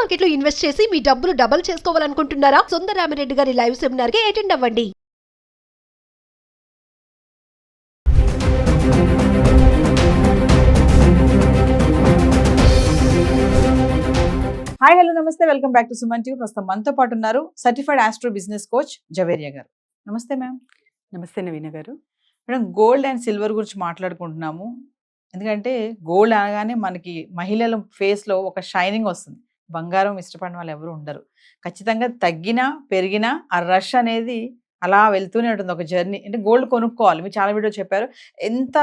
Market లో invest చేసి మీ డబ్బులు డబుల్ చేసుకోవాలనుకుంటున్నారా? సుందరరామిరెడ్డి గారి లైవ్ సెమినార్ కి అటెండ్ అవ్వండి. హాయ్ హలో నమస్తే, welcome back to Suman TV. ప్రస్తుతం మనతో పాటు ఉన్నారు certified astro business coach Javeria గారు. నమస్తే మ్యామ్. నమస్తే నవీన గారు. మేడం, గోల్డ్ అండ్ సిల్వర్ గురించి మాట్లాడుకుంటున్నాము. ఎందుకంటే గోల్డ్ అనగానే మనకి మహిళల ఫేస్లో ఒక షైనింగ్ వస్తుంది. బంగారం ఇష్టపడిన వాళ్ళు ఎవరు ఉండరు. ఖచ్చితంగా తగ్గినా పెరిగినా ఆ రష్ అనేది అలా వెళ్తూనే ఉంటుంది, ఒక జర్నీ. అంటే గోల్డ్ కొనుక్కోవాలి. మీరు చాలా వీడియో చెప్పారు, ఎంత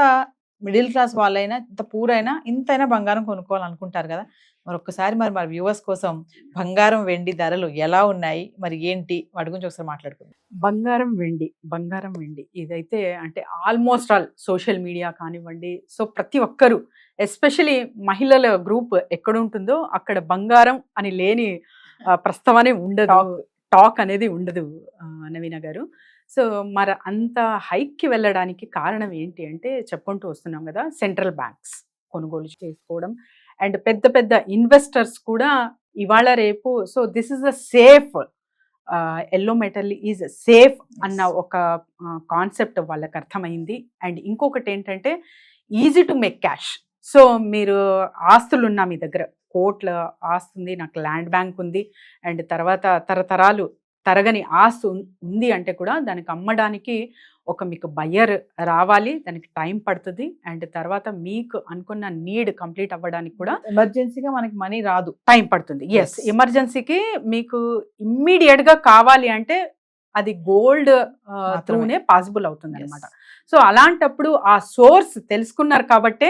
మిడిల్ క్లాస్ వాళ్ళైనా, ఎంత పూర్ అయినా, ఇంతైనా బంగారం కొనుక్కోవాలనుకుంటారు కదా. మరి ఒక్కసారి మరి వ్యూవర్స్ కోసం బంగారం వెండి ధరలు ఎలా ఉన్నాయి, మరి ఏంటి, వాటి గురించి ఒకసారి మాట్లాడుకుందాం. బంగారం వెండి ఇదైతే అంటే ఆల్మోస్ట్ ఆల్ సోషల్ మీడియా కానివ్వండి, సో ప్రతి ఒక్కరు ఎస్పెషలీ మహిళల గ్రూప్ ఎక్కడ ఉంటుందో అక్కడ బంగారం అని లేని ప్రస్తావనే ఉండదు, టాక్ అనేది ఉండదు నవీన గారు. సో మరి అంత హైక్కి వెళ్ళడానికి కారణం ఏంటి అంటే చెప్పుకుంటూ వస్తున్నాం కదా, సెంట్రల్ బ్యాంక్స్ కొనుగోలు చేసుకోవడం అండ్ పెద్ద పెద్ద ఇన్వెస్టర్స్ కూడా ఇవాళ రేపు so this is a safe yellow metal is safe అన్న ఒక కాన్సెప్ట్ వాళ్ళకి అర్థమైంది. అండ్ ఇంకొకటి ఏంటంటే easy to make cash. So మీరు ఆస్తులు ఉన్నా, మీ దగ్గర కోట్ల ఆస్తుంది, నాకు ల్యాండ్ బ్యాంక్ ఉంది అండ్ తర్వాత తరతరాలు తరగని ఆస్తి ఉంది అంటే కూడా దానికి అమ్మడానికి ఒక మీకు బయ్యర్ రావాలి, దానికి టైం పడుతుంది అండ్ తర్వాత మీకు అనుకున్న నీడ్ కంప్లీట్ అవ్వడానికి కూడా ఎమర్జెన్సీగా మనకి మనీ రాదు, టైం పడుతుంది. ఎస్, ఎమర్జెన్సీకి మీకు ఇమ్మీడియట్ గా కావాలి అంటే అది గోల్డ్ త్రూనే పాసిబుల్ అవుతుంది అనమాట. సో అలాంటప్పుడు ఆ సోర్స్ తెలుసుకున్నారు కాబట్టే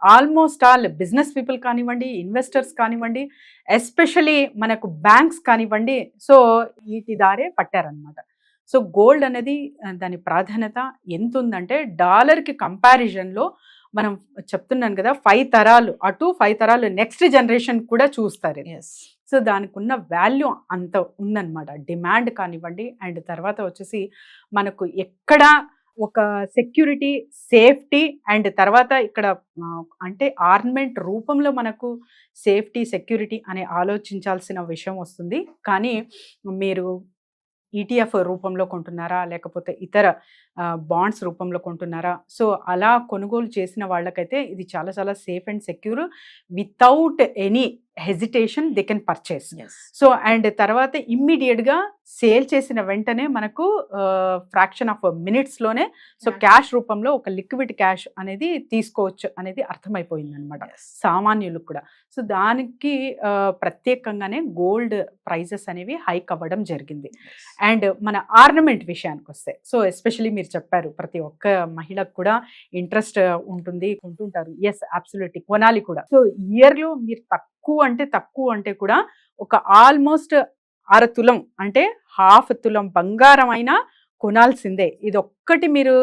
ఆల్మోస్ట్ ఆల్ బిజినెస్ పీపుల్ కానివ్వండి, ఇన్వెస్టర్స్ కానివ్వండి, ఎస్పెషలీ మనకు బ్యాంక్స్ కానివ్వండి, సో వీటి దారే పట్టారనమాట. సో గోల్డ్ అనేది దాని ప్రాధాన్యత ఎంత ఉందంటే డాలర్కి కంపారిజన్లో మనం చెప్తున్నాను కదా, 5 తరాలు అటు 5 తరాలు నెక్స్ట్ జనరేషన్ కూడా చూస్తారు. సో దానికి ఉన్న వాల్యూ అంత ఉందన్నమాట. డిమాండ్ కానివ్వండి అండ్ తర్వాత వచ్చేసి మనకు ఎక్కడ ఒక సెక్యూరిటీ, సేఫ్టీ అండ్ తర్వాత ఇక్కడ అంటే ఆర్నమెంట్ రూపంలో మనకు సేఫ్టీ, సెక్యూరిటీ అనే ఆలోచించాల్సిన విషయం వస్తుంది. కానీ మీరు ఈటీఎఫ్ రూపంలో కొంటున్నారా లేకపోతే ఇతర బాండ్స్ రూపంలో కొంటున్నారా, సో అలా కొనుగోలు చేసిన వాళ్ళకైతే ఇది చాలా చాలా safe and secure. Without any hesitation they can purchase. So and తర్వాత ఇమ్మీడియట్గా సేల్ చేసిన వెంటనే మనకు ఫ్రాక్షన్ ఆఫ్ మినిట్స్లోనే సో క్యాష్ రూపంలో ఒక లిక్విడ్ క్యాష్ అనేది తీసుకోవచ్చు అనేది అర్థమైపోయింది అనమాట సామాన్యులకు కూడా. సో దానికి ప్రత్యేకంగానే గోల్డ్ ప్రైజెస్ అనేవి హైక్ అవ్వడం జరిగింది. అండ్ మన ఆర్నమెంట్ విషయానికి వస్తే, సో ఎస్పెషలీ మీరు చెప్పారు ప్రతి ఒక్క మహిళకు కూడా ఇంట్రెస్ట్ ఉంటుంది, కొంటుంటారు. ఎస్, అబ్సల్యూట్లీ కొనాలి కూడా. సో ఇయర్లో మీరు తక్కువ అంటే కూడా ఒక ఆల్మోస్ట్ 6 తులం అంటే 1/2 తులం బంగారం అయినా కొనాల్సిందే. ఇది ఒక్కటి మీరు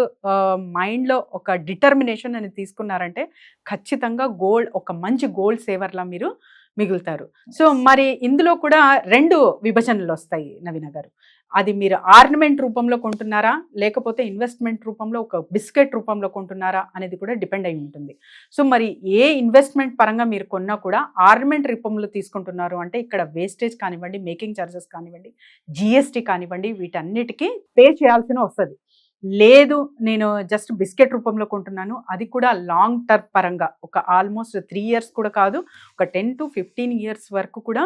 మైండ్లో ఒక డిటర్మినేషన్ అని తీసుకున్నారంటే ఖచ్చితంగా గోల్డ్ ఒక మంచి గోల్డ్ సేవర్లా మీరు మిగులుతారు. సో మరి ఇందులో కూడా 2 విభజనలు వస్తాయి నవీన గారు. అది మీరు ఆర్నమెంట్ రూపంలో కొంటున్నారా లేకపోతే ఇన్వెస్ట్మెంట్ రూపంలో ఒక బిస్కెట్ రూపంలో కొంటున్నారా అనేది కూడా డిపెండ్ అయి ఉంటుంది. సో మరి ఏ ఇన్వెస్ట్మెంట్ పరంగా మీరు కొన్నా కూడా ఆర్నమెంట్ రూపంలో తీసుకుంటున్నారు అంటే ఇక్కడ వేస్టేజ్ కానివ్వండి, మేకింగ్ ఛార్జెస్ కానివ్వండి, జిఎస్టీ కానివ్వండి, వీటన్నిటికీ పే చేయాల్సిన వస్తుంది. లేదు నేను జస్ట్ బిస్కెట్ రూపంలో కొంటున్నాను, అది కూడా లాంగ్ టర్మ్ పరంగా ఒక ఆల్మోస్ట్ 3 years కూడా కాదు, ఒక 10 to 15 years వరకు కూడా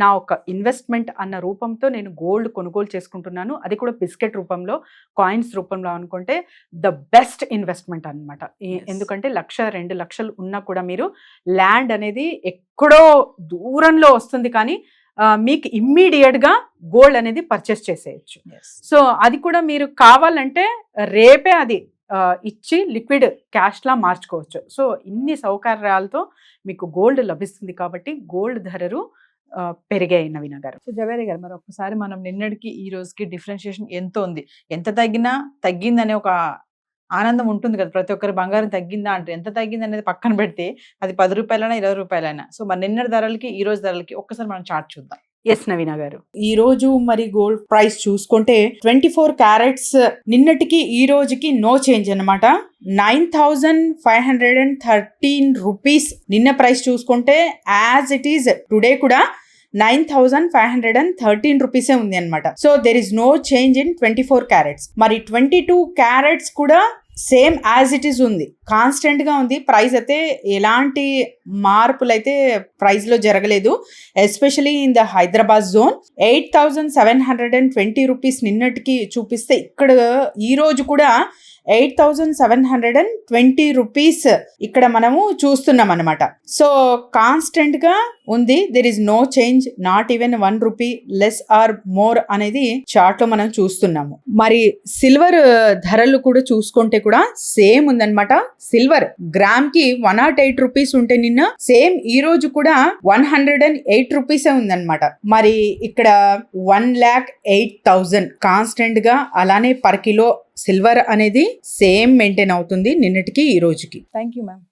నా ఒక ఇన్వెస్ట్మెంట్ అన్న రూపంతో నేను గోల్డ్ కొనుగోలు చేసుకుంటున్నాను. అది కూడా బిస్కెట్ రూపంలో, కాయిన్స్ రూపంలో అనుకుంటే ద బెస్ట్ ఇన్వెస్ట్మెంట్ అనమాట. ఎందుకంటే 1-2 లక్షలు ఉన్నా కూడా మీరు ల్యాండ్ అనేది ఎక్కడో దూరంలో వస్తుంది, కానీ మీకు ఇమ్మీడియట్గా గోల్డ్ అనేది పర్చేస్ చేసేయచ్చు. సో అది కూడా మీరు కావాలంటే రేపే అది ఇచ్చి లిక్విడ్ క్యాష్లా మార్చుకోవచ్చు. సో ఇన్ని సౌకర్యాలతో మీకు గోల్డ్ లభిస్తుంది కాబట్టి గోల్డ్ ధరలు పెరిగాయి నవీన గారు. సో జవేరి గారు, మరి ఒక్కసారి మనం నిన్నటికి ఈ రోజుకి డిఫరెన్షియేషన్ ఎంత ఉంది? ఎంత తగ్గిందనే ఒక ఆనందం ఉంటుంది కదా ప్రతి ఒక్కరు. బంగారం తగ్గిందా అంటే ఎంత తగ్గింది అనేది పక్కన పెడితే అది 10 రూపాయలైనా 20 రూపాయలైనా. సో మరి నిన్నటి ధరలకి ఈ రోజు ధరలకి ఒక్కసారి మనం చార్ట్ చూద్దాం. ఎస్ నవీన గారు, ఈ రోజు మరి గోల్డ్ ప్రైస్ చూసుకుంటే 24 క్యారెట్స్ నిన్నటికి ఈ రోజుకి నో చేంజ్ అనమాట. 9,513 రూపీస్ నిన్న ప్రైస్ చూసుకుంటే యాజ్ ఇట్ ఈజ్ టుడే కూడా 9,513 రూపీసే ఉంది అనమాట. So there is no change in 24 carats. మరి 22 క్యారెట్స్ కూడా సేమ్ యాజ్ ఇట్ ఈస్ ఉంది, కాన్స్టెంట్ గా ఉంది. ప్రైస్ అయితే ఎలాంటి మార్పులు అయితే ప్రైస్ లో జరగలేదు. Especially in the Hyderabad zone 8,720 rupees నిన్నటికి చూపిస్తే, ఇక్కడ ఈ రోజు కూడా 8,720 రూపీస్ ఇక్కడ మనము చూస్తున్నాం అనమాట. సో కాన్స్టెంట్ గా ఉంది, there is no change, not even 1 rupee less or more అనేది చార్ట్ లో మనం చూస్తున్నాము. మరి సిల్వర్ ధరలు కూడా చూసుకుంటే కూడా సేమ్ ఉందన్నమాట. సిల్వర్ గ్రామ్ కి 108 రూపీస్ ఉంటే నిన్న, సేమ్ ఈ రోజు కూడా 108 రూపీసే ఉందన్నమాట. మరి ఇక్కడ 1,08,000 కాన్స్టెంట్ గా అలానే పర్ కిలో సిల్వర్ అనేది సేమ్ మెయింటైన్ అవుతుంది నిన్నటికి ఈ రోజుకి. Thank you ma'am.